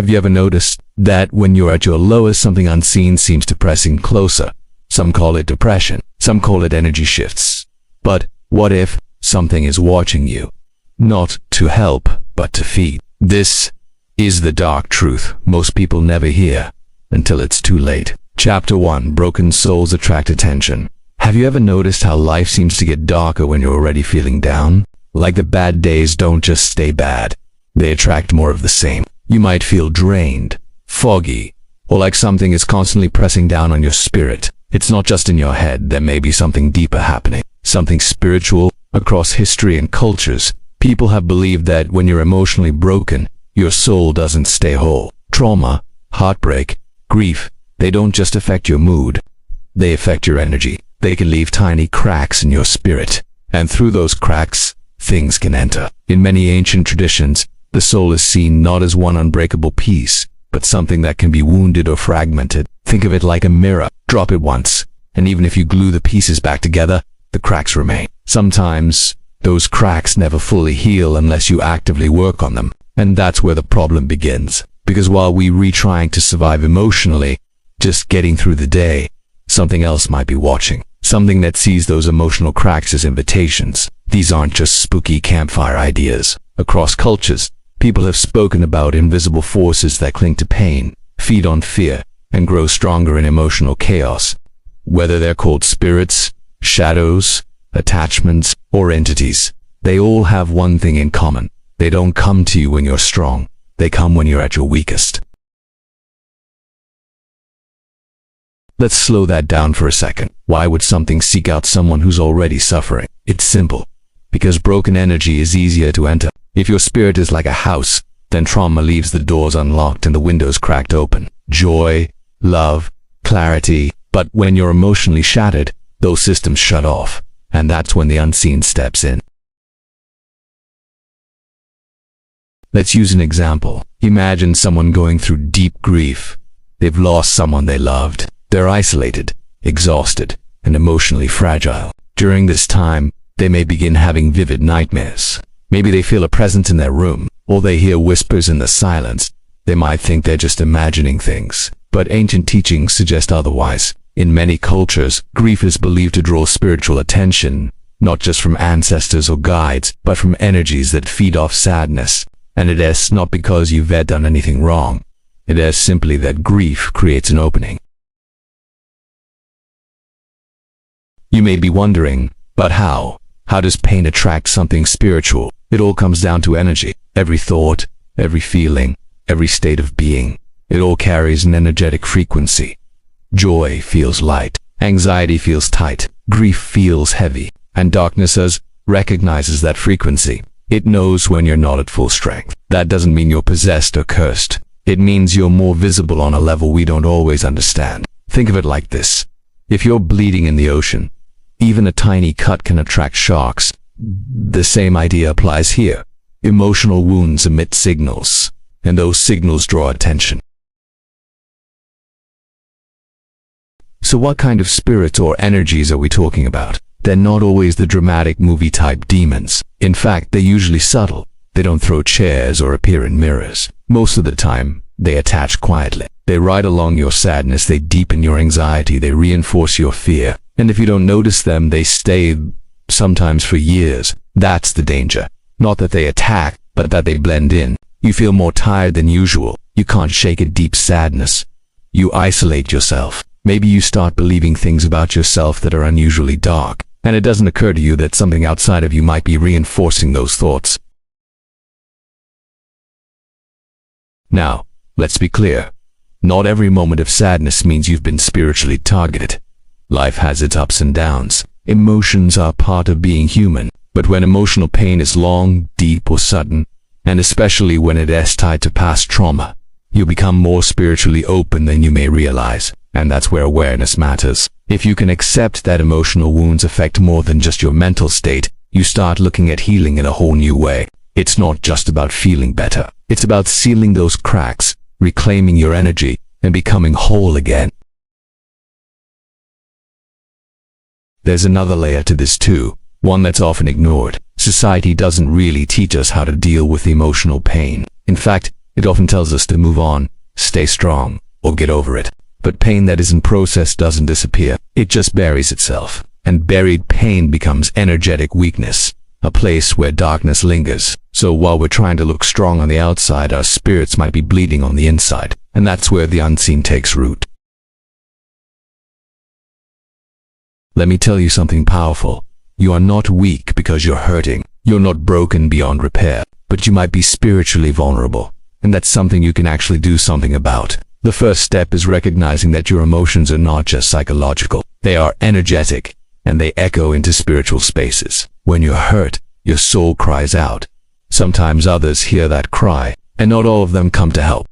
Have you ever noticed that when you're at your lowest, something unseen seems to press in closer? Some call it depression, some call it energy shifts. But what if something is watching you? Not to help, but to feed. This is the dark truth most people never hear until it's too late. Chapter 1. Broken souls attract attention. Have you ever noticed how life seems to get darker when you're already feeling down? Like the bad days don't just stay bad. They attract more of the same. You might feel drained, foggy, or like something is constantly pressing down on your spirit. It's not just in your head. There may be something deeper happening, something spiritual. Across history and cultures, people have believed that when you're emotionally broken, your soul doesn't stay whole. Trauma, heartbreak, grief, they don't just affect your mood. They affect your energy. They can leave tiny cracks in your spirit, and through those cracks, things can enter. In many ancient traditions, the soul is seen not as one unbreakable piece, but something that can be wounded or fragmented. Think of it like a mirror. Drop it once, and even if you glue the pieces back together, the cracks remain. Sometimes, those cracks never fully heal unless you actively work on them. And that's where the problem begins. Because while we're trying to survive emotionally, just getting through the day, something else might be watching. Something that sees those emotional cracks as invitations. These aren't just spooky campfire ideas. Across cultures, people have spoken about invisible forces that cling to pain, feed on fear, and grow stronger in emotional chaos. Whether they're called spirits, shadows, attachments, or entities, they all have one thing in common. They don't come to you when you're strong. They come when you're at your weakest. Let's slow that down for a second. Why would something seek out someone who's already suffering? It's simple. Because broken energy is easier to enter. If your spirit is like a house, then trauma leaves the doors unlocked and the windows cracked open. Joy, love, clarity. But when you're emotionally shattered, those systems shut off. And that's when the unseen steps in. Let's use an example. Imagine someone going through deep grief. They've lost someone they loved. They're isolated, exhausted, and emotionally fragile. During this time, they may begin having vivid nightmares. Maybe they feel a presence in their room, or they hear whispers in the silence. They might think they're just imagining things, but ancient teachings suggest otherwise. In many cultures, grief is believed to draw spiritual attention, not just from ancestors or guides, but from energies that feed off sadness. And it is not because you've done anything wrong. It is simply that grief creates an opening. You may be wondering, but how? How does pain attract something spiritual? It all comes down to energy. Every thought, every feeling, every state of being, it all carries an energetic frequency. Joy feels light, anxiety feels tight, grief feels heavy, and darkness recognizes that frequency. It knows when you're not at full strength. That doesn't mean you're possessed or cursed. It means you're more visible on a level we don't always understand. Think of it like this. If you're bleeding in the ocean, even a tiny cut can attract sharks. The same idea applies here. Emotional wounds emit signals, and those signals draw attention. So what kind of spirits or energies are we talking about? They're not always the dramatic movie-type demons. In fact, they're usually subtle. They don't throw chairs or appear in mirrors. Most of the time, they attach quietly. They ride along your sadness, they deepen your anxiety, they reinforce your fear. And if you don't notice them, they stay, sometimes for years. That's the danger. Not that they attack, but that they blend in. You feel more tired than usual. You can't shake a deep sadness. You isolate yourself. Maybe you start believing things about yourself that are unusually dark. And it doesn't occur to you that something outside of you might be reinforcing those thoughts. Now, let's be clear. Not every moment of sadness means you've been spiritually targeted. Life has its ups and downs. Emotions are part of being human. But when emotional pain is long, deep, or sudden, and especially when it is tied to past trauma, you become more spiritually open than you may realize. And that's where awareness matters. If you can accept that emotional wounds affect more than just your mental state, you start looking at healing in a whole new way. It's not just about feeling better. It's about sealing those cracks, reclaiming your energy, and becoming whole again. There's another layer to this too, one that's often ignored. Society doesn't really teach us how to deal with emotional pain. In fact, It often tells us to move on, stay strong, or get over it. But pain that isn't processed doesn't disappear. It just buries itself. And buried pain becomes energetic weakness, a place where darkness lingers. So while we're trying to look strong on the outside, our spirits might be bleeding on the inside. And that's where the unseen takes root. Let me tell you something powerful. You are not weak because you're hurting. You're not broken beyond repair. But you might be spiritually vulnerable. And that's something you can actually do something about. The first step is recognizing that your emotions are not just psychological. They are energetic, and they echo into spiritual spaces. When you're hurt, your soul cries out. Sometimes others hear that cry, and not all of them come to help.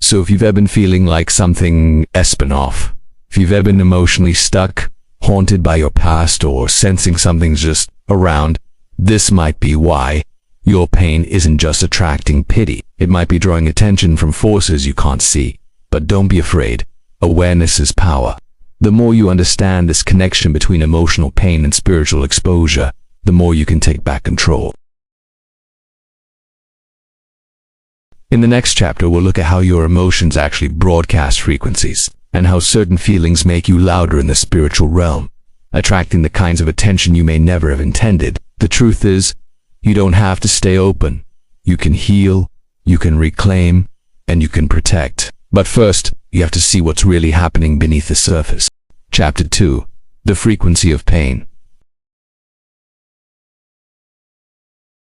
So if you've ever been feeling like something has been off, if you've ever been emotionally stuck, haunted by your past, or sensing something's just around, this might be why. Your pain isn't just attracting pity. It might be drawing attention from forces you can't see. But don't be afraid. Awareness is power. The more you understand this connection between emotional pain and spiritual exposure, the more you can take back control. In the next chapter, we'll look at how your emotions actually broadcast frequencies, and how certain feelings make you louder in the spiritual realm, attracting the kinds of attention you may never have intended. The truth is, you don't have to stay open. You can heal, you can reclaim, and you can protect. But first, you have to see what's really happening beneath the surface. Chapter 2. The frequency of pain.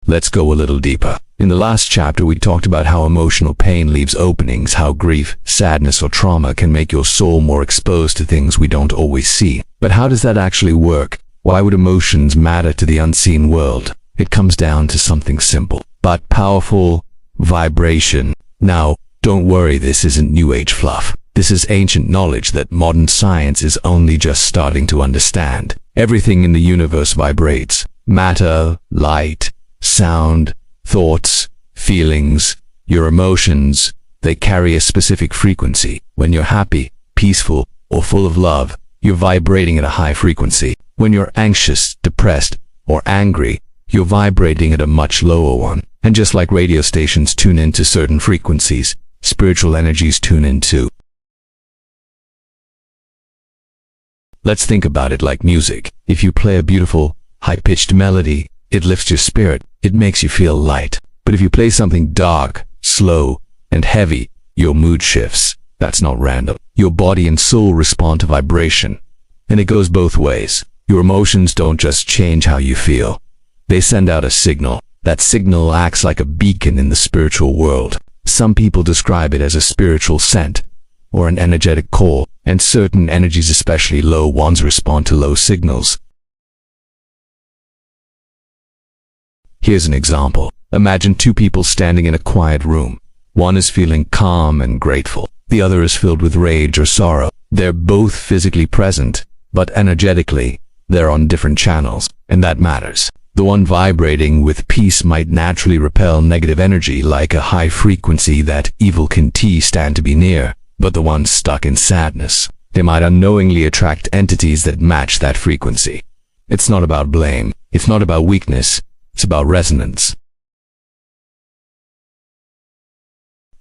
Let's go a little deeper. In the last chapter, we talked about how emotional pain leaves openings, how grief, sadness, or trauma can make your soul more exposed to things we don't always see. But how does that actually work? Why would emotions matter to the unseen world? It comes down to something simple, but powerful: vibration. Now, don't worry, this isn't new age fluff. This is ancient knowledge that modern science is only just starting to understand. Everything in the universe vibrates. Matter, light, sound, thoughts, feelings, your emotions, they carry a specific frequency. When you're happy, peaceful, or full of love, you're vibrating at a high frequency. When you're anxious, depressed, or angry, you're vibrating at a much lower one. And just like radio stations tune into certain frequencies, spiritual energies tune in too. Let's think about it like music. If you play a beautiful, high-pitched melody, it lifts your spirit. It makes you feel light. But if you play something dark, slow, and heavy, your mood shifts. That's not random. Your body and soul respond to vibration. And it goes both ways. Your emotions don't just change how you feel. They send out a signal. That signal acts like a beacon in the spiritual world. Some people describe it as a spiritual scent, or an energetic call, and certain energies, especially low ones, respond to low signals. Here's an example. Imagine two people standing in a quiet room. One is feeling calm and grateful. The other is filled with rage or sorrow. They're both physically present, but energetically, they're on different channels, and that matters. The one vibrating with peace might naturally repel negative energy, like a high frequency that evil can stand to be near. But the one stuck in sadness, they might unknowingly attract entities that match that frequency. It's not about blame. It's not about weakness. It's about resonance.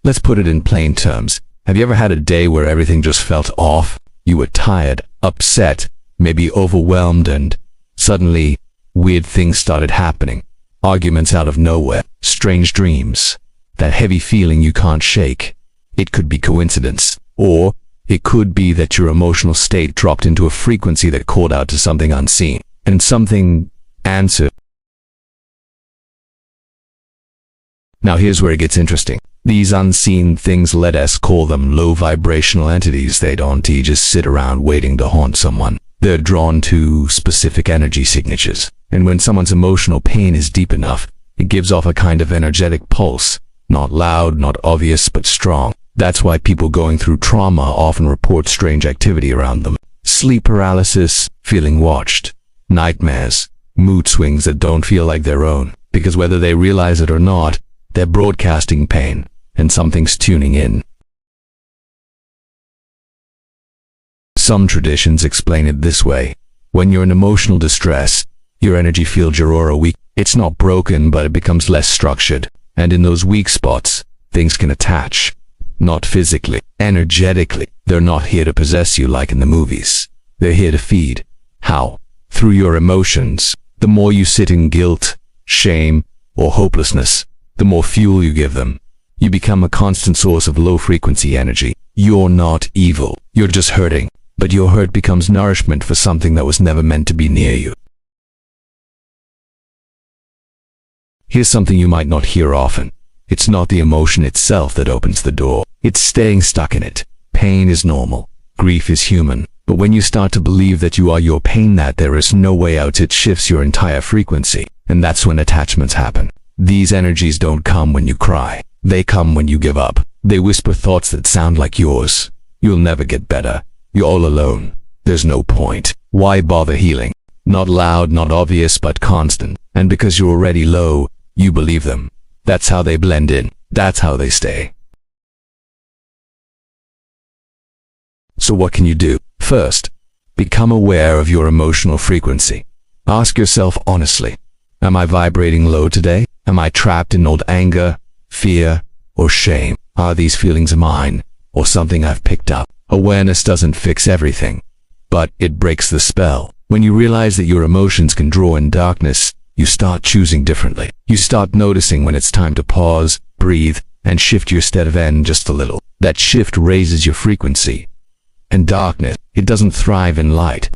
Let's put it in plain terms. Have you ever had a day where everything just felt off? You were tired, upset, maybe overwhelmed, and suddenly, weird things started happening. Arguments out of nowhere, strange dreams, that heavy feeling you can't shake. It could be coincidence, or it could be that your emotional state dropped into a frequency that called out to something unseen, and something answered. Now here's where it gets interesting. These unseen things, let us call them low vibrational entities, they don't just sit around waiting to haunt someone. They're drawn to specific energy signatures. And when someone's emotional pain is deep enough, it gives off a kind of energetic pulse. Not loud, not obvious, but strong. That's why people going through trauma often report strange activity around them. Sleep paralysis, feeling watched, nightmares, mood swings that don't feel like their own. Because whether they realize it or not, they're broadcasting pain, and something's tuning in. Some traditions explain it this way. When you're in emotional distress, your energy fields your aura weak. It's not broken, but it becomes less structured. And in those weak spots, things can attach. Not physically, energetically. They're not here to possess you like in the movies. They're here to feed. How? Through your emotions. The more you sit in guilt, shame, or hopelessness, the more fuel you give them. You become a constant source of low-frequency energy. You're not evil. You're just hurting. But your hurt becomes nourishment for something that was never meant to be near you. Here's something you might not hear often. It's not the emotion itself that opens the door. It's staying stuck in it. Pain is normal. Grief is human. But when you start to believe that you are your pain, that there is no way out, it shifts your entire frequency. And that's when attachments happen. These energies don't come when you cry. They come when you give up. They whisper thoughts that sound like yours. You'll never get better. You're all alone. There's no point. Why bother healing? Not loud, not obvious, but constant. And because you're already low, you believe them. That's how they blend in. That's how they stay. So what can you do? First, become aware of your emotional frequency. Ask yourself honestly, am I vibrating low today? Am I trapped in old anger, fear, or shame? Are these feelings mine, or something I've picked up? Awareness doesn't fix everything, but it breaks the spell. When you realize that your emotions can draw in darkness, you start choosing differently. You start noticing when it's time to pause, breathe, and shift your state of end just a little. That shift raises your frequency. And darkness, it doesn't thrive in light.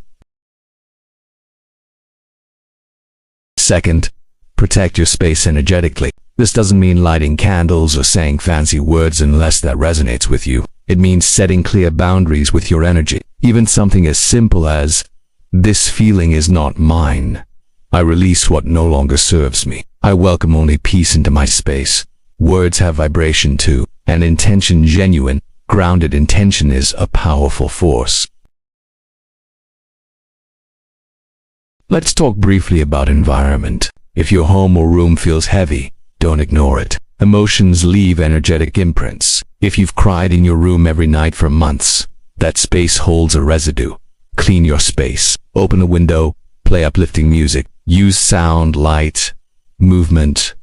Second, protect your space energetically. This doesn't mean lighting candles or saying fancy words unless that resonates with you. It means setting clear boundaries with your energy. Even something as simple as, this feeling is not mine. I release what no longer serves me. I welcome only peace into my space. Words have vibration too, and intention, genuine, grounded intention, is a powerful force. Let's talk briefly about environment. If your home or room feels heavy, don't ignore it. Emotions leave energetic imprints. If you've cried in your room every night for months, that space holds a residue. Clean your space. Open a window. Play uplifting music. Use sound, light, movement.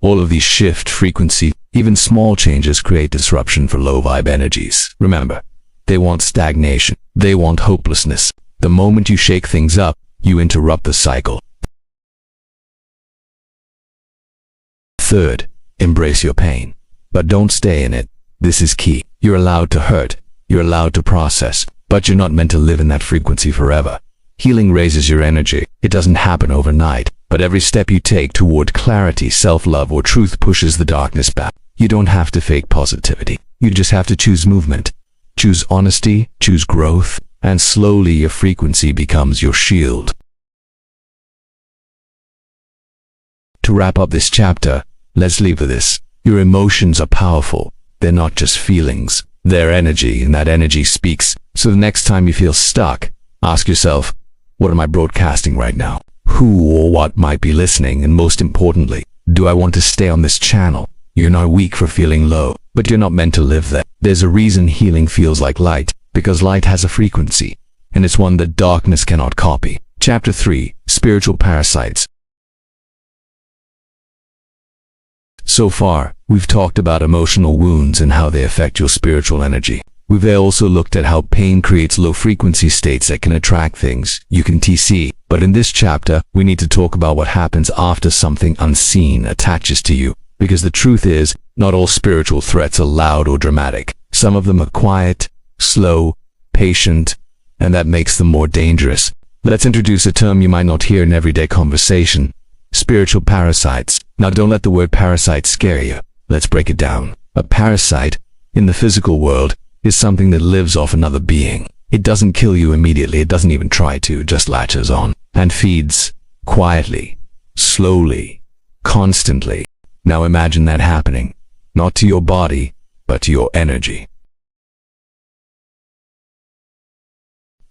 All of these shift frequency. Even small changes create disruption for low-vibe energies. Remember, they want stagnation. They want hopelessness. The moment you shake things up, you interrupt the cycle. Third, embrace your pain. But don't stay in it. This is key. You're allowed to hurt. You're allowed to process. But you're not meant to live in that frequency forever. Healing raises your energy. It doesn't happen overnight. But every step you take toward clarity, self-love, or truth pushes the darkness back. You don't have to fake positivity. You just have to choose movement. Choose honesty, choose growth, and slowly your frequency becomes your shield. To wrap up this chapter, let's leave with this. Your emotions are powerful. They're not just feelings. They're energy, and that energy speaks. So the next time you feel stuck, ask yourself, what am I broadcasting right now? Who or what might be listening? And most importantly, do I want to stay on this channel? You're not weak for feeling low, but you're not meant to live there. There's a reason healing feels like light, because light has a frequency, and it's one that darkness cannot copy. Chapter 3, Spiritual Parasites. So far, we've talked about emotional wounds and how they affect your spiritual energy. We've also looked at how pain creates low-frequency states that can attract things you can TC. But in this chapter, we need to talk about what happens after something unseen attaches to you. Because the truth is, not all spiritual threats are loud or dramatic. Some of them are quiet, slow, patient, and that makes them more dangerous. Let's introduce a term you might not hear in everyday conversation. Spiritual parasites. Now don't let the word parasite scare you. Let's break it down. A parasite, in the physical world, is something that lives off another being. It doesn't kill you immediately, it doesn't even try to, just latches on and feeds quietly, slowly, constantly. Now imagine that happening, not to your body, but to your energy.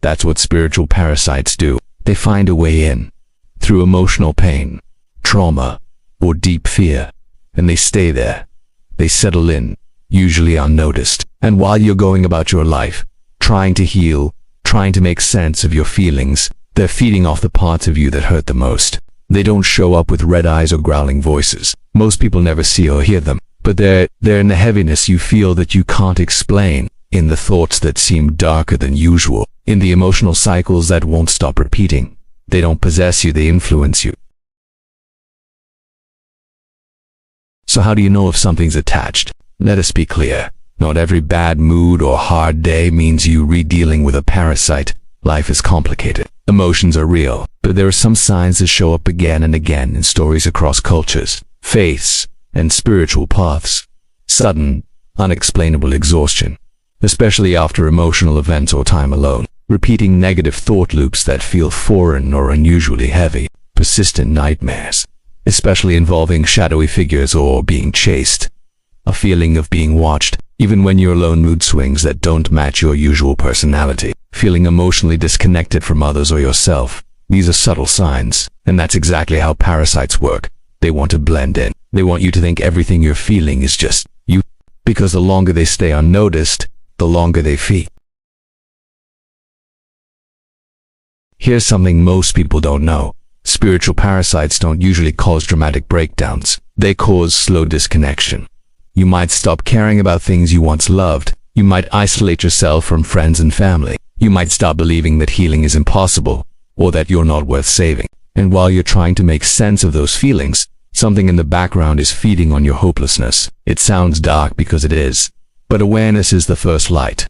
That's what spiritual parasites do. They find a way in, through emotional pain, trauma, or deep fear, and they stay there. They settle in, usually unnoticed. And while you're going about your life, trying to heal, trying to make sense of your feelings, they're feeding off the parts of you that hurt the most. They don't show up with red eyes or growling voices. Most people never see or hear them, but they're in the heaviness you feel that you can't explain, in the thoughts that seem darker than usual, in the emotional cycles that won't stop repeating. They don't possess you, they influence you. So how do you know if something's attached? Let us be clear. Not every bad mood or hard day means you re-dealing with a parasite. Life is complicated. Emotions are real, but there are some signs that show up again and again in stories across cultures, faiths, and spiritual paths. Sudden, unexplainable exhaustion, especially after emotional events or time alone. Repeating negative thought loops that feel foreign or unusually heavy. Persistent nightmares, especially involving shadowy figures or being chased. A feeling of being watched, even when you're alone. Mood swings that don't match your usual personality. Feeling emotionally disconnected from others or yourself. These are subtle signs, and that's exactly how parasites work. They want to blend in. They want you to think everything you're feeling is just you, because the longer they stay unnoticed, the longer they feed. Here's something most people don't know. Spiritual parasites don't usually cause dramatic breakdowns. They cause slow disconnection. You might stop caring about things you once loved. You might isolate yourself from friends and family. You might stop believing that healing is impossible, or that you're not worth saving. And while you're trying to make sense of those feelings, something in the background is feeding on your hopelessness. It sounds dark because it is, but awareness is the first light.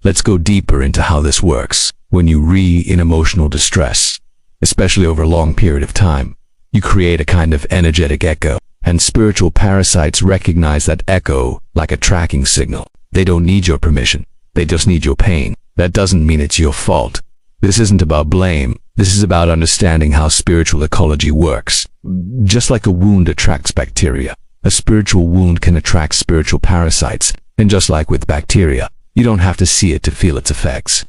Let's go deeper into how this works. When you in emotional distress, especially over a long period of time, you create a kind of energetic echo, and spiritual parasites recognize that echo like a tracking signal. They don't need your permission. They just need your pain. That doesn't mean it's your fault. This isn't about blame. This is about understanding how spiritual ecology works. Just like a wound attracts bacteria, a spiritual wound can attract spiritual parasites. And just like with bacteria, you don't have to see it to feel its effects.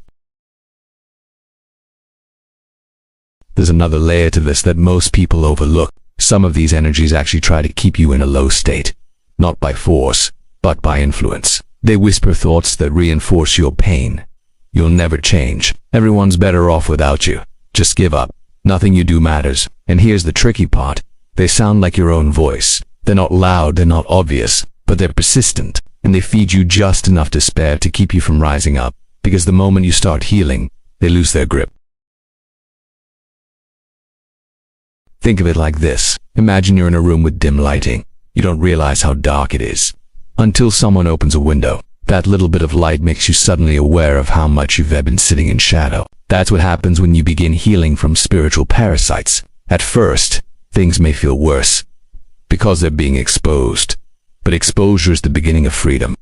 There's another layer to this that most people overlook. Some of these energies actually try to keep you in a low state, not by force, but by influence. They whisper thoughts that reinforce your pain. You'll never change. Everyone's better off without you. Just give up. Nothing you do matters. And here's the tricky part. They sound like your own voice. They're not loud, they're not obvious, but they're persistent. And they feed you just enough despair to keep you from rising up. Because the moment you start healing, they lose their grip. Think of it like this. Imagine you're in a room with dim lighting. You don't realize how dark it is until someone opens a window. That little bit of light makes you suddenly aware of how much you've been sitting in shadow. That's what happens when you begin healing from spiritual parasites. At first, things may feel worse because they're being exposed. But exposure is the beginning of freedom.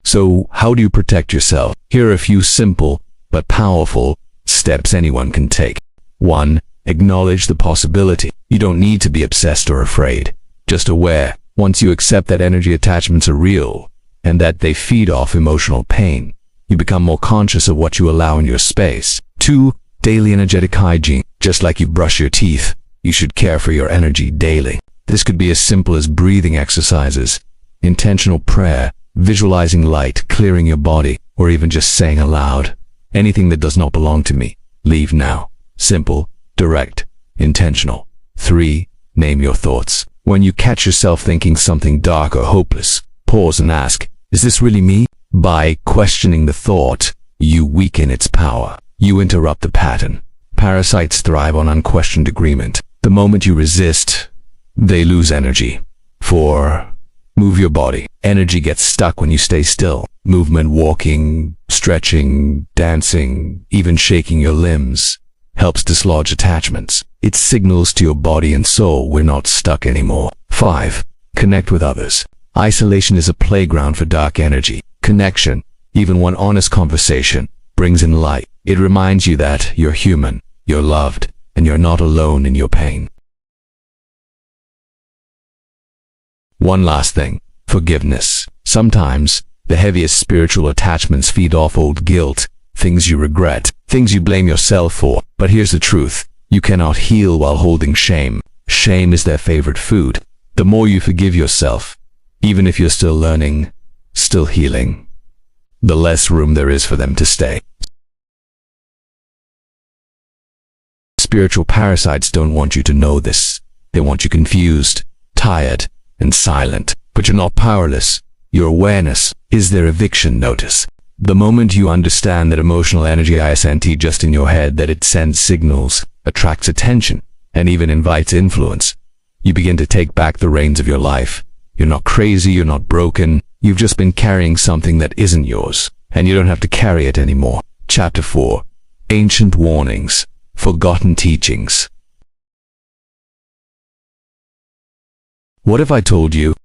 So, how do you protect yourself? Here are a few simple but powerful steps anyone can take. 1. Acknowledge the possibility. You don't need to be obsessed or afraid. Just aware. Once you accept that energy attachments are real and that they feed off emotional pain, you become more conscious of what you allow in your space. 2. Daily energetic hygiene. Just like you brush your teeth, you should care for your energy daily. This could be as simple as breathing exercises, intentional prayer, visualizing light, clearing your body, or even just saying aloud, anything that does not belong to me, leave now. Simple, direct, intentional. 3. Name your thoughts. When you catch yourself thinking something dark or hopeless, pause and ask, is this really me? By questioning the thought, you weaken its power. You interrupt the pattern. Parasites thrive on unquestioned agreement. The moment you resist, they lose energy. 4. Move your body. Energy gets stuck when you stay still. Movement, walking, stretching, dancing, even shaking your limbs helps dislodge attachments. It signals to your body and soul we're not stuck anymore. 5. Connect with others. Isolation is a playground for dark energy. Connection, even one honest conversation, brings in light. It reminds you that you're human, you're loved, and you're not alone in your pain. One last thing, forgiveness. Sometimes, the heaviest spiritual attachments feed off old guilt, things you regret, things you blame yourself for. But here's the truth, you cannot heal while holding shame. Shame is their favorite food. The more you forgive yourself, even if you're still learning, still healing, the less room there is for them to stay. Spiritual parasites don't want you to know this. They want you confused, tired, and silent. But you're not powerless. Your awareness is their eviction notice. The moment you understand that emotional energy isn't just in your head, that it sends signals, attracts attention, and even invites influence, you begin to take back the reins of your life. You're not crazy, you're not broken. You've just been carrying something that isn't yours, and you don't have to carry it anymore. Chapter 4. Ancient Warnings. Forgotten Teachings. What if I told you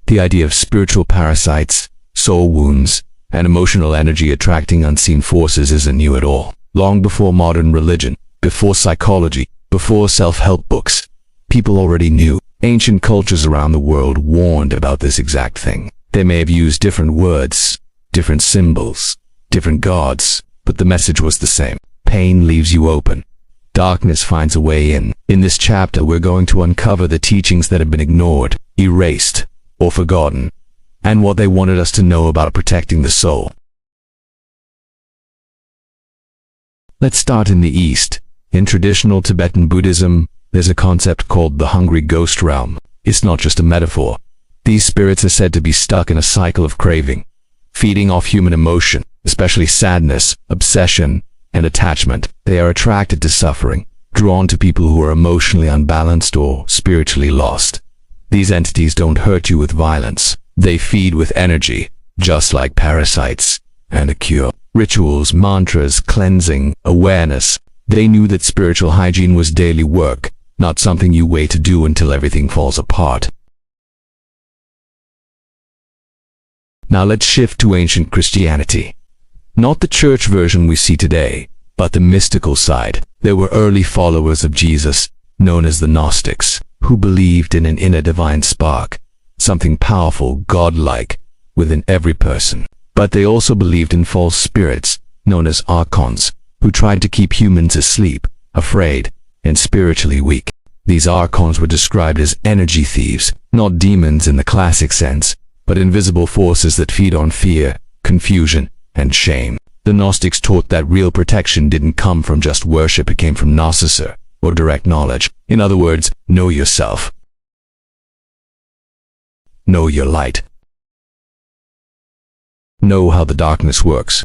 the idea of spiritual parasites, soul wounds, and emotional energy attracting unseen forces isn't new at all? Long before modern religion, before psychology, before self-help books, people already knew. Ancient cultures around the world warned about this exact thing. They may have used different words, different symbols, different gods, but the message was the same. Pain leaves you open. Darkness finds a way in. In this chapter, we're going to uncover the teachings that have been ignored, erased, or forgotten, and what they wanted us to know about protecting the soul. Let's start in the East. In traditional Tibetan Buddhism, there's a concept called the hungry ghost realm. It's not just a metaphor. These spirits are said to be stuck in a cycle of craving, feeding off human emotion, especially sadness, obsession, and attachment. They are attracted to suffering, drawn to people who are emotionally unbalanced or spiritually lost. These entities don't hurt you with violence. They feed with energy, just like parasites, and a cure. Rituals, mantras, cleansing, awareness. They knew that spiritual hygiene was daily work, not something you wait to do until everything falls apart. Now let's shift to ancient Christianity. Not the church version we see today, but the mystical side. There were early followers of Jesus, known as the Gnostics, who believed in an inner divine spark, something powerful, godlike, within every person. But they also believed in false spirits, known as archons, who tried to keep humans asleep, afraid, and spiritually weak. These archons were described as energy thieves, not demons in the classic sense, but invisible forces that feed on fear, confusion, and shame. The Gnostics taught that real protection didn't come from just worship, it came from gnosis, or direct knowledge. In other words, know yourself. Know your light. Know how the darkness works.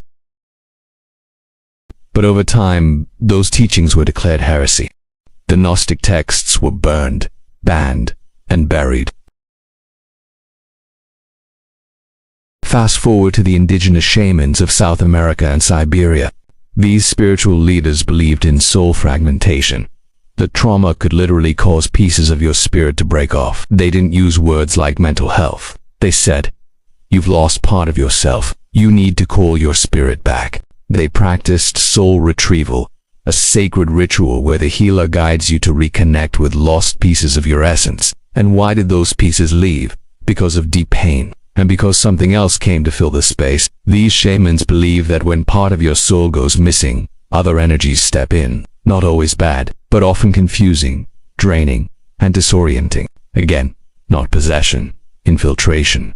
But over time, those teachings were declared heresy. The Gnostic texts were burned, banned, and buried. Fast forward to the indigenous shamans of South America and Siberia. These spiritual leaders believed in soul fragmentation. The trauma could literally cause pieces of your spirit to break off. They didn't use words like mental health. They said, "You've lost part of yourself. You need to call your spirit back." They practiced soul retrieval, a sacred ritual where the healer guides you to reconnect with lost pieces of your essence. And why did those pieces leave? Because of deep pain. And because something else came to fill the space. These shamans believe that when part of your soul goes missing, other energies step in. Not always bad, but often confusing, draining, and disorienting. Again, not possession, infiltration.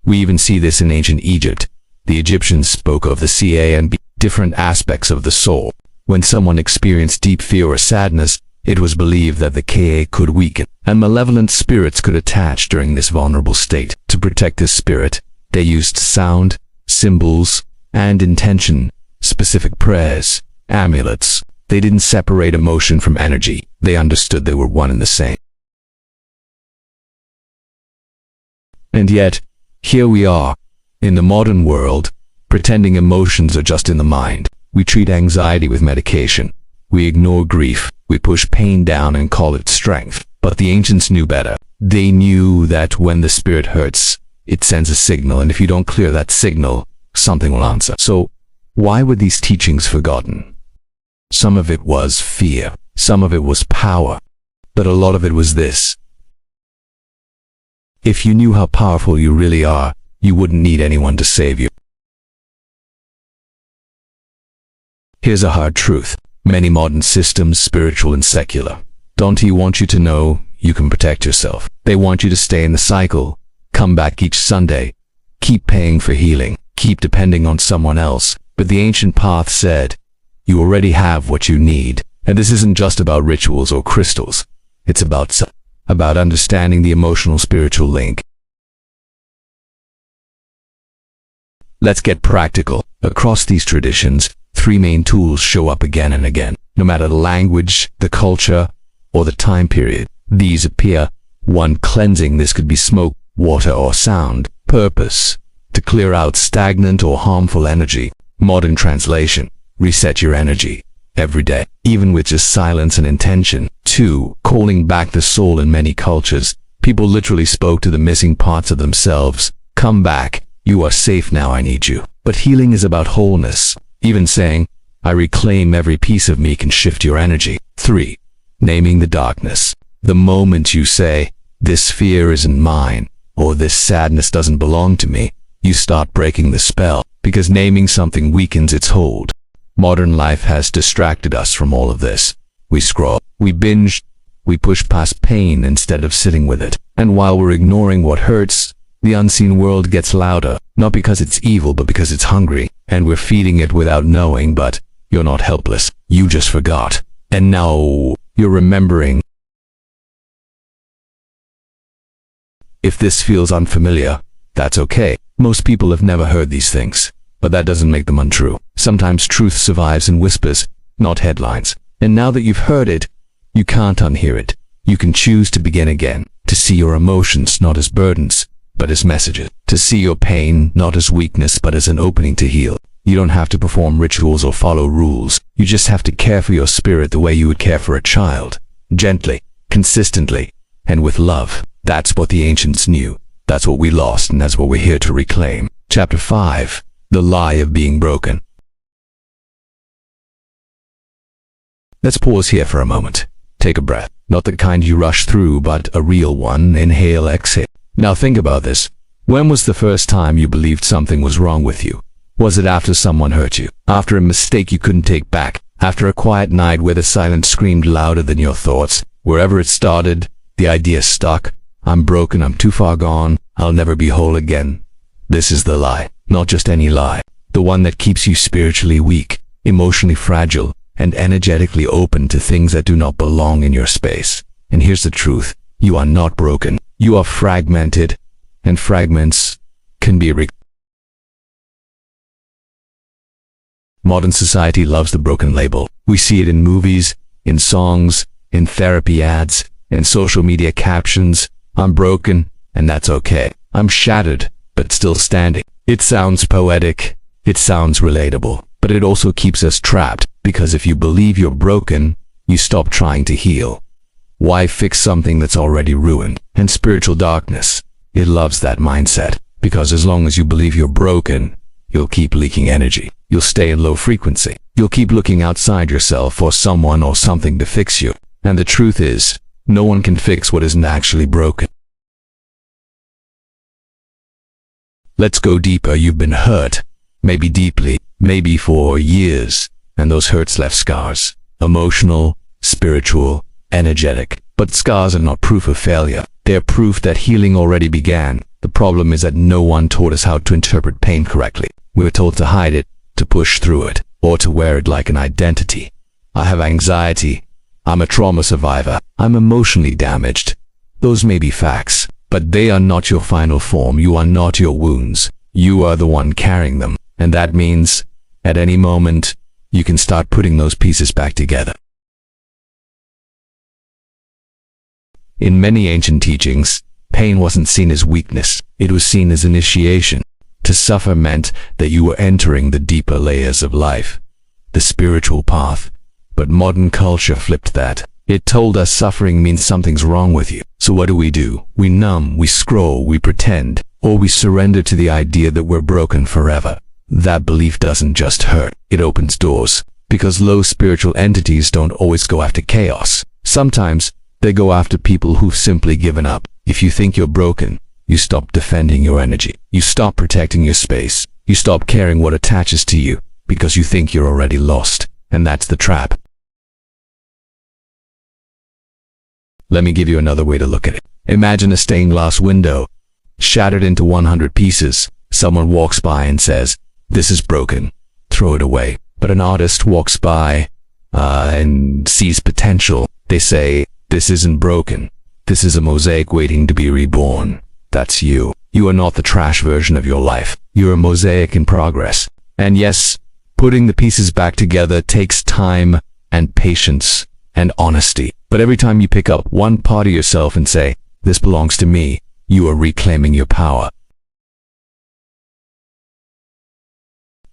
We even see this in ancient Egypt. The Egyptians spoke of the Ca and B, different aspects of the soul. When someone experienced deep fear or sadness, it was believed that the Ka could weaken, and malevolent spirits could attach during this vulnerable state. To protect this spirit, they used sound, symbols, and intention, specific prayers, amulets. They didn't separate emotion from energy. They understood they were one and the same. And yet, here we are, in the modern world, pretending emotions are just in the mind. We treat anxiety with medication. We ignore grief. We push pain down and call it strength. But the ancients knew better. They knew that when the spirit hurts, it sends a signal, and if you don't clear that signal, something will answer. So, why were these teachings forgotten? Some of it was fear. Some of it was power. But a lot of it was this: if you knew how powerful you really are, you wouldn't need anyone to save you. Here's a hard truth. Many modern systems, spiritual and secular, don't want you to know you can protect yourself. They want you to stay in the cycle, Come back each Sunday. Keep paying for healing. Keep depending on someone else. But the ancient path said, you already have what you need. And this isn't just about rituals or crystals. It's about understanding the emotional spiritual link. Let's get practical. Across these traditions, three main tools show up again and again. No matter the language, the culture, or the time period, these appear. 1. Cleansing. This could be smoke, water, or sound. Purpose: to clear out stagnant or harmful energy. Modern translation: reset your energy every day, even with just silence and intention. 2. Calling back the soul. In many cultures, people literally spoke to the missing parts of themselves. Come back. You are safe now. I need you. But healing is about wholeness. Even saying, I reclaim every piece of me, can shift your energy. 3. Naming the darkness. The moment you say, this fear isn't mine, or this sadness doesn't belong to me, you start breaking the spell, because naming something weakens its hold. Modern life has distracted us from all of this. We scroll, we binge, we push past pain instead of sitting with it. And while we're ignoring what hurts, the unseen world gets louder, not because it's evil, but because it's hungry, and we're feeding it without knowing. But you're not helpless. You just forgot. And now you're remembering. If this feels unfamiliar, that's okay. Most people have never heard these things, but that doesn't make them untrue. Sometimes truth survives in whispers, not headlines. And now that you've heard it, you can't unhear it. You can choose to begin again, to see your emotions not as burdens, but as messages. To see your pain not as weakness, but as an opening to heal. You don't have to perform rituals or follow rules. You just have to care for your spirit the way you would care for a child. Gently, consistently, and with love. That's what the ancients knew. That's what we lost, and that's what we're here to reclaim. Chapter 5. The Lie of Being Broken. Let's pause here for a moment. Take a breath. Not the kind you rush through, but a real one. Inhale, exhale. Now think about this. When was the first time you believed something was wrong with you? Was it after someone hurt you? After a mistake you couldn't take back? After a quiet night where the silence screamed louder than your thoughts? Wherever it started, the idea stuck. I'm broken, I'm too far gone, I'll never be whole again. This is the lie. Not just any lie. The one that keeps you spiritually weak, emotionally fragile, and energetically open to things that do not belong in your space. And here's the truth. You are not broken. You are fragmented, and fragments can be Modern society loves the broken label. We see it in movies, in songs, in therapy ads, in social media captions. I'm broken, and that's okay. I'm shattered, but still standing. It sounds poetic, it sounds relatable, but it also keeps us trapped, because if you believe you're broken, you stop trying to heal. Why fix something that's already ruined? And spiritual darkness, it loves that mindset, because as long as you believe you're broken, you'll keep leaking energy. You'll stay in low frequency. You'll keep looking outside yourself for someone or something to fix you. And the truth is, no one can fix what isn't actually broken. Let's go deeper. You've been hurt, maybe deeply, maybe for years, and those hurts left scars. Emotional, spiritual, energetic. But scars are not proof of failure. They're proof that healing already began. The problem is that no one taught us how to interpret pain correctly. We were told to hide it, to push through it, or to wear it like an identity. I have anxiety. I'm a trauma survivor. I'm emotionally damaged. Those may be facts, but they are not your final form. You are not your wounds. You are the one carrying them. And that means, at any moment, you can start putting those pieces back together. In many ancient teachings, pain wasn't seen as weakness. It was seen as initiation. To suffer meant that you were entering the deeper layers of life, the spiritual path. But modern culture flipped that. It told us suffering means something's wrong with you. So what do? We numb, we scroll, we pretend, or we surrender to the idea that we're broken forever. That belief doesn't just hurt, it opens doors. Because low spiritual entities don't always go after chaos. Sometimes, they go after people who've simply given up. If you think you're broken, you stop defending your energy. You stop protecting your space. You stop caring what attaches to you, because you think you're already lost. And that's the trap. Let me give you another way to look at it. Imagine a stained glass window. shattered into 100 pieces. Someone walks by and says, "This is broken. Throw it away." But an artist walks by and sees potential. They say, "This isn't broken. This is a mosaic waiting to be reborn." That's you. You are not the trash version of your life. You're a mosaic in progress. And yes, putting the pieces back together takes time and patience and honesty. But every time you pick up one part of yourself and say, "This belongs to me," you are reclaiming your power.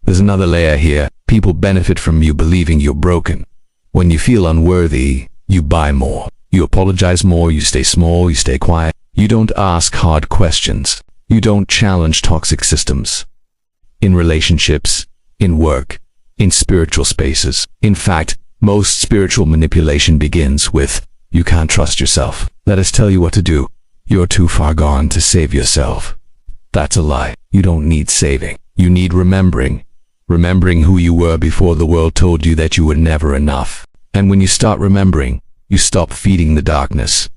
There's another layer here. People benefit from you believing you're broken. When you feel unworthy, you buy more. You apologize more, you stay small, you stay quiet. You don't ask hard questions. You don't challenge toxic systems. In relationships, in work, in spiritual spaces. In fact, most spiritual manipulation begins with, "You can't trust yourself. Let us tell you what to do. You're too far gone to save yourself." That's a lie. You don't need saving. You need remembering. Remembering who you were before the world told you that you were never enough. And when you start remembering, you stop feeding the darkness.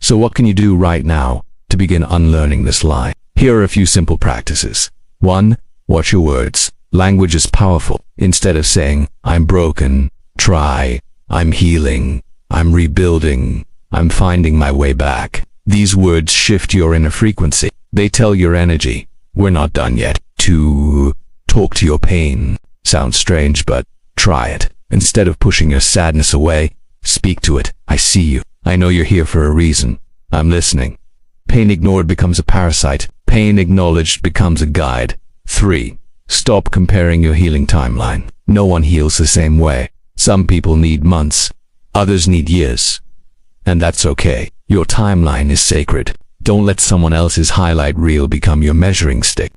So what can you do right now to begin unlearning this lie? Here are a few simple practices. 1. Watch your words. Language is powerful. Instead of saying, "I'm broken," try, "I'm healing," "I'm rebuilding," "I'm finding my way back." These words shift your inner frequency. They tell your energy, "We're not done yet." 2. Talk to your pain. Sounds strange, but try it. Instead of pushing your sadness away, speak to it. "I see you. I know you're here for a reason. I'm listening." Pain ignored becomes a parasite. Pain acknowledged becomes a guide. 3. Stop comparing your healing timeline. No one heals the same way. Some people need months. Others need years. And that's okay. Your timeline is sacred. Don't let someone else's highlight reel become your measuring stick.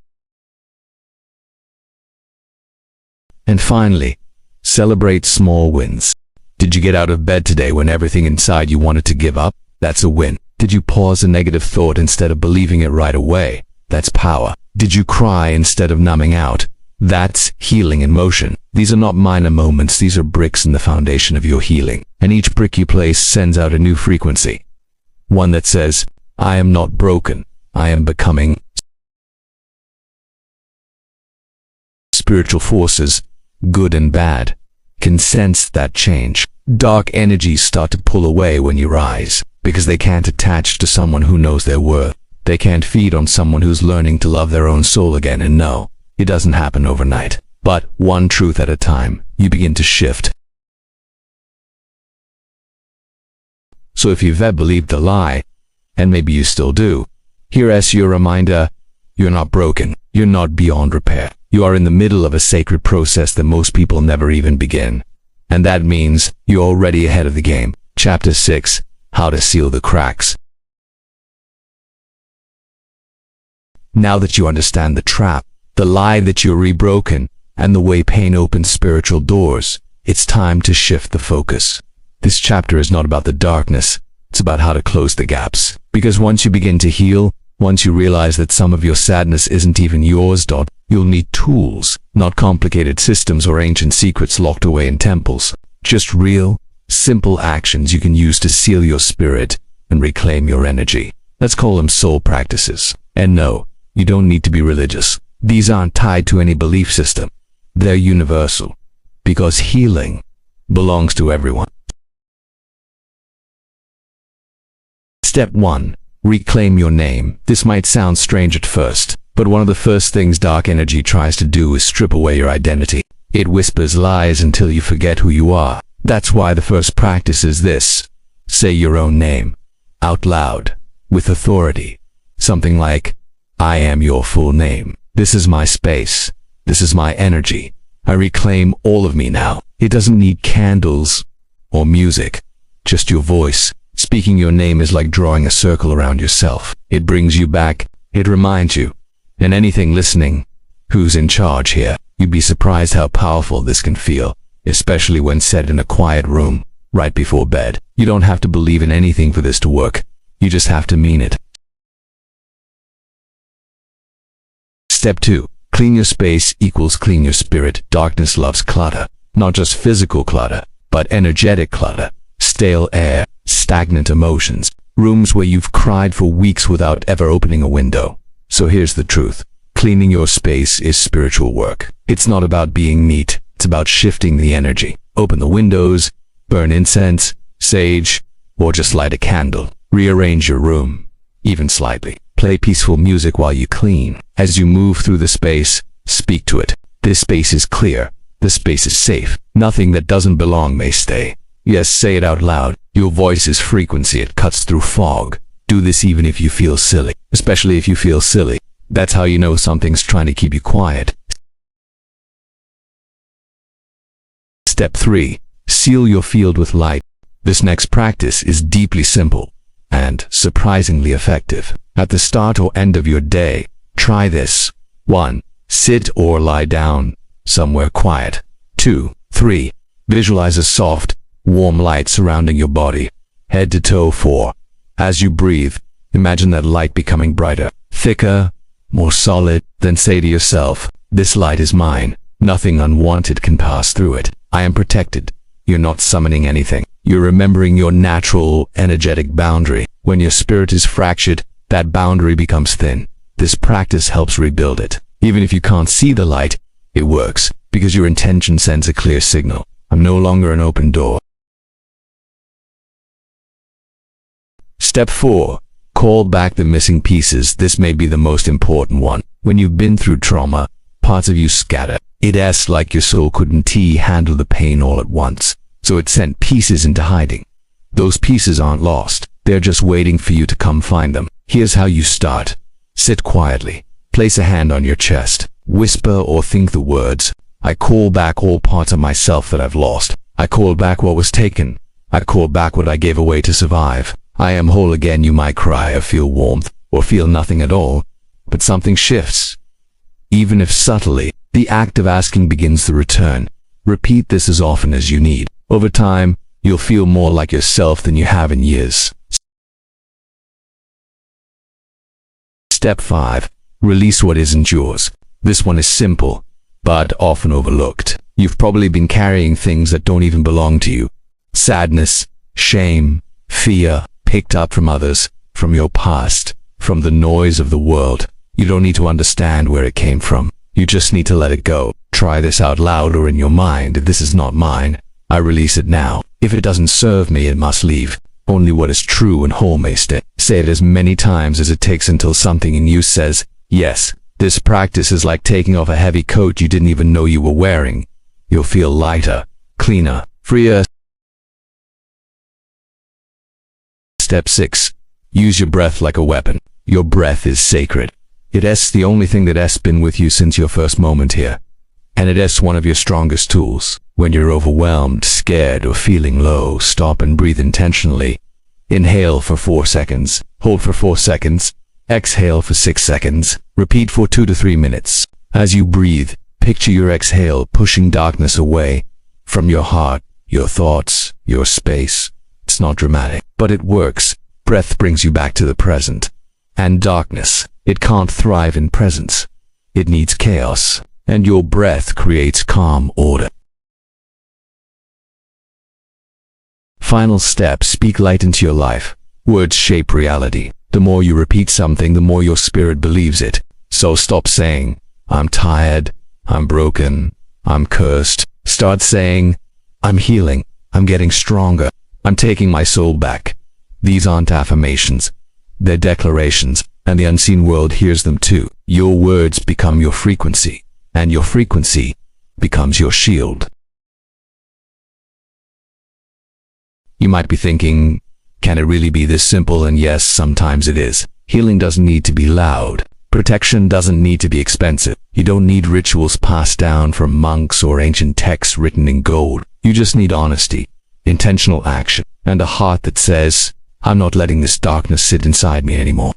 And finally, celebrate small wins. Did you get out of bed today when everything inside you wanted to give up? That's a win. Did you pause a negative thought instead of believing it right away? That's power. Did you cry instead of numbing out? That's healing in motion. These are not minor moments, these are bricks in the foundation of your healing. And each brick you place sends out a new frequency. One that says, "I am not broken, I am becoming." Spiritual forces, good and bad, can sense that change. Dark energies start to pull away when you rise, because they can't attach to someone who knows their worth. They can't feed on someone who's learning to love their own soul again. And no, it doesn't happen overnight. But one truth at a time, you begin to shift. So if you've ever believed the lie, and maybe you still do, here's your reminder: you're not broken. You're not beyond repair. You are in the middle of a sacred process that most people never even begin. And that means you're already ahead of the game. Chapter 6, How to Seal the Cracks. Now that you understand the trap, the lie that you're rebroken, and the way pain opens spiritual doors, it's time to shift the focus. This chapter is not about the darkness, it's about how to close the gaps. Because once you begin to heal, once you realize that some of your sadness isn't even yours, you'll need tools, not complicated systems or ancient secrets locked away in temples. Just real, simple actions you can use to seal your spirit and reclaim your energy. Let's call them soul practices. And no, you don't need to be religious. These aren't tied to any belief system. They're universal, because healing belongs to everyone. Step 1. Reclaim your name. This might sound strange at first, but one of the first things dark energy tries to do is strip away your identity. It whispers lies until you forget who you are. That's why the first practice is this. Say your own name, out loud, with authority. Something like, "I am your full name. This is my space. This is my energy. I reclaim all of me now." It doesn't need candles or music, just your voice. Speaking your name is like drawing a circle around yourself. It brings you back. It reminds you. And anything listening, who's in charge here? You'd be surprised how powerful this can feel, especially when said in a quiet room, right before bed. You don't have to believe in anything for this to work. You just have to mean it. Step 2. Clean your space equals clean your spirit. Darkness loves clutter. Not just physical clutter, but energetic clutter. Stale air, stagnant emotions. Rooms where you've cried for weeks without ever opening a window. So here's the truth. Cleaning your space is spiritual work. It's not about being neat. It's about shifting the energy. Open the windows, burn incense, sage, or just light a candle. Rearrange your room, even slightly. Play peaceful music while you clean. As you move through the space, speak to it. This space is clear. This space is safe. Nothing that doesn't belong may stay. Yes, say it out loud. Your voice is frequency. It cuts through fog. Do this even if you feel silly. Especially if you feel silly. That's how you know something's trying to keep you quiet. Step 3. Seal your field with light. This next practice is deeply simple and surprisingly effective. At the start or end of your day, try this. 1. Sit or lie down somewhere quiet. 2. 3. Visualize a soft, warm light surrounding your body, head to toe. 4. As you breathe, imagine that light becoming brighter, thicker, more solid. Then say to yourself, this light is mine. Nothing unwanted can pass through it. I am protected. You're not summoning anything. You're remembering your natural, energetic boundary. When your spirit is fractured, that boundary becomes thin. This practice helps rebuild it. Even if you can't see the light, it works, because your intention sends a clear signal. I'm no longer an open door. Step 4. Call back the missing pieces. This may be the most important one. When you've been through trauma, parts of you scatter. It's like your soul couldn't handle the pain all at once, so it sent pieces into hiding. Those pieces aren't lost. They're just waiting for you to come find them. Here's how you start. Sit quietly. Place a hand on your chest. Whisper or think the words. I call back all parts of myself that I've lost. I call back what was taken. I call back what I gave away to survive. I am whole again. You might cry or feel warmth or feel nothing at all, but something shifts. Even if subtly, the act of asking begins the return. Repeat this as often as you need. Over time, you'll feel more like yourself than you have in years. Step 5. Release what isn't yours. This one is simple, but often overlooked. You've probably been carrying things that don't even belong to you. Sadness, shame, fear, picked up from others, from your past, from the noise of the world. You don't need to understand where it came from. You just need to let it go. Try this out loud or in your mind. This is not mine. I release it now. If it doesn't serve me, it must leave. Only what is true and whole may stay. Say it as many times as it takes until something in you says, yes. This practice is like taking off a heavy coat you didn't even know you were wearing. You'll feel lighter, cleaner, freer. Step 6. Use your breath like a weapon. Your breath is sacred. It's the only thing that's been with you since your first moment here. And it's one of your strongest tools. When you're overwhelmed, scared, or feeling low, stop and breathe intentionally. Inhale for 4 seconds. Hold for 4 seconds. Exhale for 6 seconds. Repeat for 2 to 3 minutes. As you breathe, picture your exhale pushing darkness away from your heart, your thoughts, your space. It's not dramatic, but it works. Breath brings you back to the present. And darkness, it can't thrive in presence. It needs chaos. And your breath creates calm order. Final step, speak light into your life. Words shape reality. The more you repeat something, the more your spirit believes it. So stop saying, I'm tired, I'm broken, I'm cursed. Start saying, I'm healing, I'm getting stronger, I'm taking my soul back. These aren't affirmations. They're declarations, and the unseen world hears them too. Your words become your frequency, and your frequency becomes your shield. You might be thinking, can it really be this simple? And yes, sometimes it is. Healing doesn't need to be loud. Protection doesn't need to be expensive. You don't need rituals passed down from monks or ancient texts written in gold. You just need honesty, intentional action, and a heart that says, I'm not letting this darkness sit inside me anymore.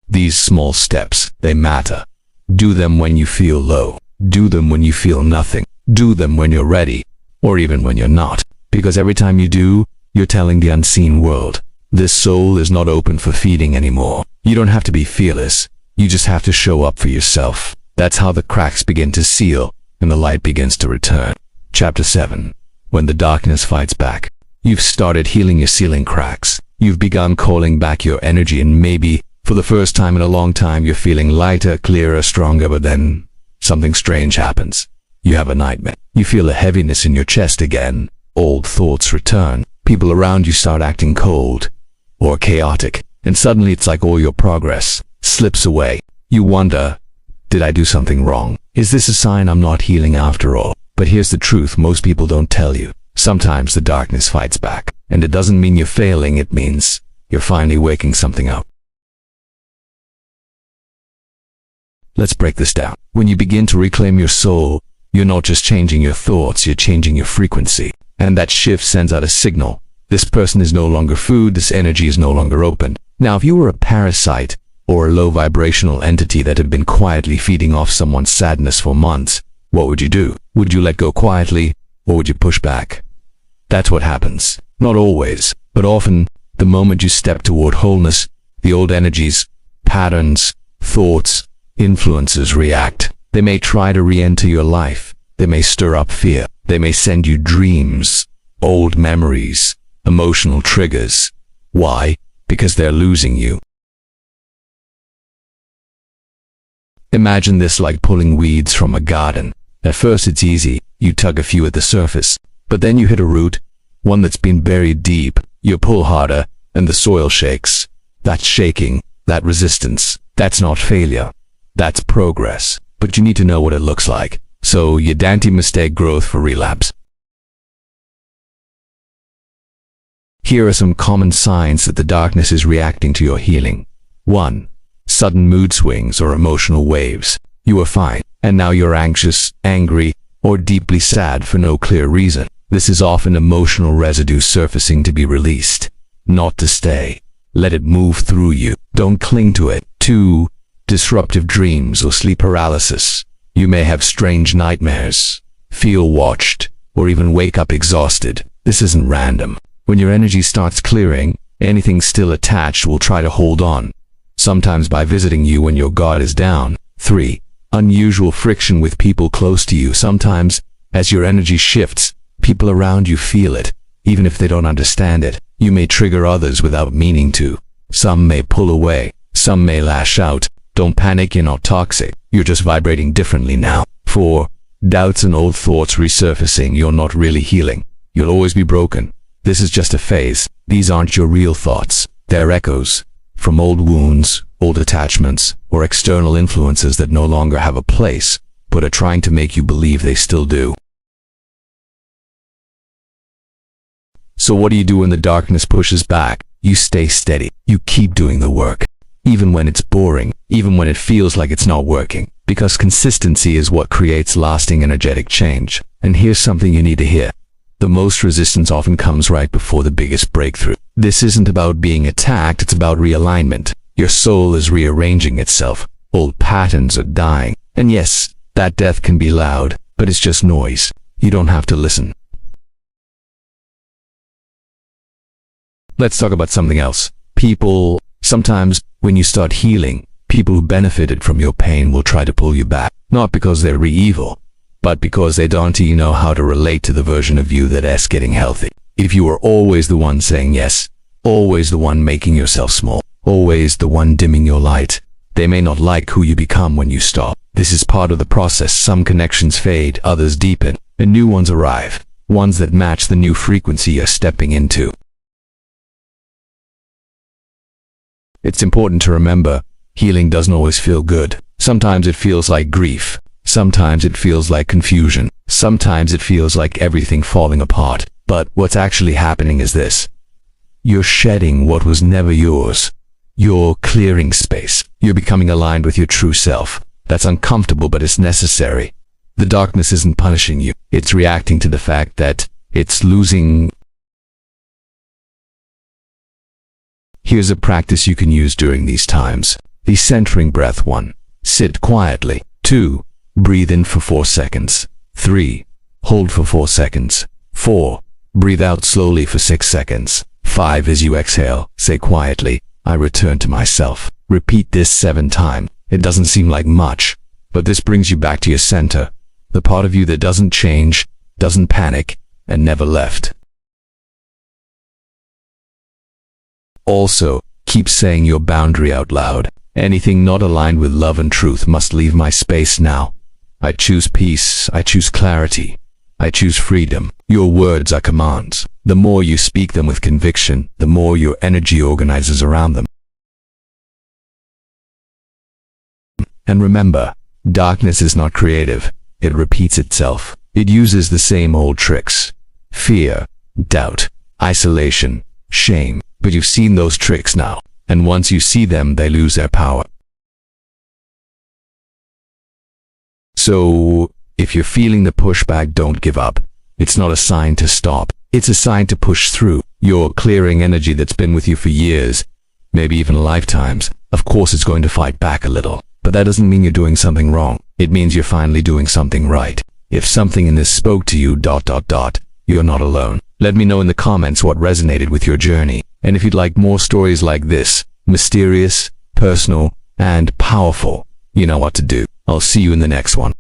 These small steps, they matter. Do them when you feel low. Do them when you feel nothing. Do them when you're ready, or even when you're not. Because every time you do, you're telling the unseen world, this soul is not open for feeding anymore. You don't have to be fearless. You just have to show up for yourself. That's how the cracks begin to seal and the light begins to return. Chapter 7. When the darkness fights back. You've started healing your ceiling cracks. You've begun calling back your energy, and maybe, for the first time in a long time, you're feeling lighter, clearer, stronger, but then something strange happens. You have a nightmare. You feel a heaviness in your chest again. Old thoughts return. People around you start acting cold or chaotic, and suddenly it's like all your progress slips away. You wonder, did I do something wrong? Is this a sign I'm not healing after all? But here's the truth most people don't tell you. Sometimes the darkness fights back, and it doesn't mean you're failing, it means you're finally waking something up. Let's break this down. When you begin to reclaim your soul, you're not just changing your thoughts, you're changing your frequency. And that shift sends out a signal. This person is no longer food, this energy is no longer open. Now, if you were a parasite or a low vibrational entity that had been quietly feeding off someone's sadness for months, what would you do? Would you let go quietly, or would you push back? That's what happens. Not always, but often, the moment you step toward wholeness, the old energies, patterns, thoughts, influences react. They may try to re-enter your life. They may stir up fear. They may send you dreams, old memories, emotional triggers. Why? Because they're losing you. Imagine this like pulling weeds from a garden. At first it's easy. You tug a few at the surface, but then you hit a root, one that's been buried deep. You pull harder, and the soil shakes. That shaking, that resistance, that's not failure. That's progress. But you need to know what it looks like. So you don't mistake growth for relapse. Here are some common signs that the darkness is reacting to your healing. 1. Sudden mood swings or emotional waves. You were fine, and now you're anxious, angry, or deeply sad for no clear reason. This is often emotional residue surfacing to be released, not to stay. Let it move through you. Don't cling to it. 2. Disruptive dreams or sleep paralysis. You may have strange nightmares, feel watched, or even wake up exhausted. This isn't random. When your energy starts clearing, anything still attached will try to hold on, sometimes by visiting you when your guard is down. 3. Unusual friction with people close to you. Sometimes, as your energy shifts, people around you feel it, even if they don't understand it. You may trigger others without meaning to. Some may pull away, some may lash out. Don't panic, you're not toxic. You're just vibrating differently now. 4. Doubts and old thoughts resurfacing. You're not really healing. You'll always be broken. This is just a phase. These aren't your real thoughts. They're echoes from old wounds, old attachments, or external influences that no longer have a place, but are trying to make you believe they still do. So what do you do when the darkness pushes back? You stay steady. You keep doing the work. Even when it's boring, even when it feels like it's not working, because consistency is what creates lasting energetic change. And here's something you need to hear. The most resistance often comes right before the biggest breakthrough. This isn't about being attacked, it's about realignment. Your soul is rearranging itself. Old patterns are dying. And yes, that death can be loud, but it's just noise. You don't have to listen. Let's talk about something else. People, sometimes when you start healing, people who benefited from your pain will try to pull you back. Not because they're evil, but because they don't know how to relate to the version of you that's getting healthy. If you are always the one saying yes, always the one making yourself small, always the one dimming your light, they may not like who you become when you stop. This is part of the process. Some connections fade, others deepen, and new ones arrive, ones that match the new frequency you're stepping into. It's important to remember, healing doesn't always feel good. Sometimes it feels like grief. Sometimes it feels like confusion. Sometimes it feels like everything falling apart. But what's actually happening is this. You're shedding what was never yours. You're clearing space. You're becoming aligned with your true self. That's uncomfortable, but it's necessary. The darkness isn't punishing you. It's reacting to the fact that it's losing. Here's a practice you can use during these times. The centering breath. 1. Sit quietly. 2. Breathe in for 4 seconds. 3. Hold for 4 seconds. 4. Breathe out slowly for 6 seconds. 5. As you exhale, say quietly, I return to myself. Repeat this 7 times. It doesn't seem like much, but this brings you back to your center, the part of you that doesn't change, doesn't panic, and never left. Also, keep saying your boundary out loud. Anything not aligned with love and truth must leave my space now. I choose peace. I choose clarity. I choose freedom. Your words are commands. The more you speak them with conviction, the more your energy organizes around them. And remember, darkness is not creative. It repeats itself. It uses the same old tricks. Fear, doubt, isolation, shame. But you've seen those tricks now. And once you see them, they lose their power. So, if you're feeling the pushback, don't give up. It's not a sign to stop. It's a sign to push through. You're clearing energy that's been with you for years, maybe even lifetimes. Of course, it's going to fight back a little. But that doesn't mean you're doing something wrong. It means you're finally doing something right. If something in this spoke to you, you're not alone. Let me know in the comments what resonated with your journey. And if you'd like more stories like this, mysterious, personal, and powerful, you know what to do. I'll see you in the next one.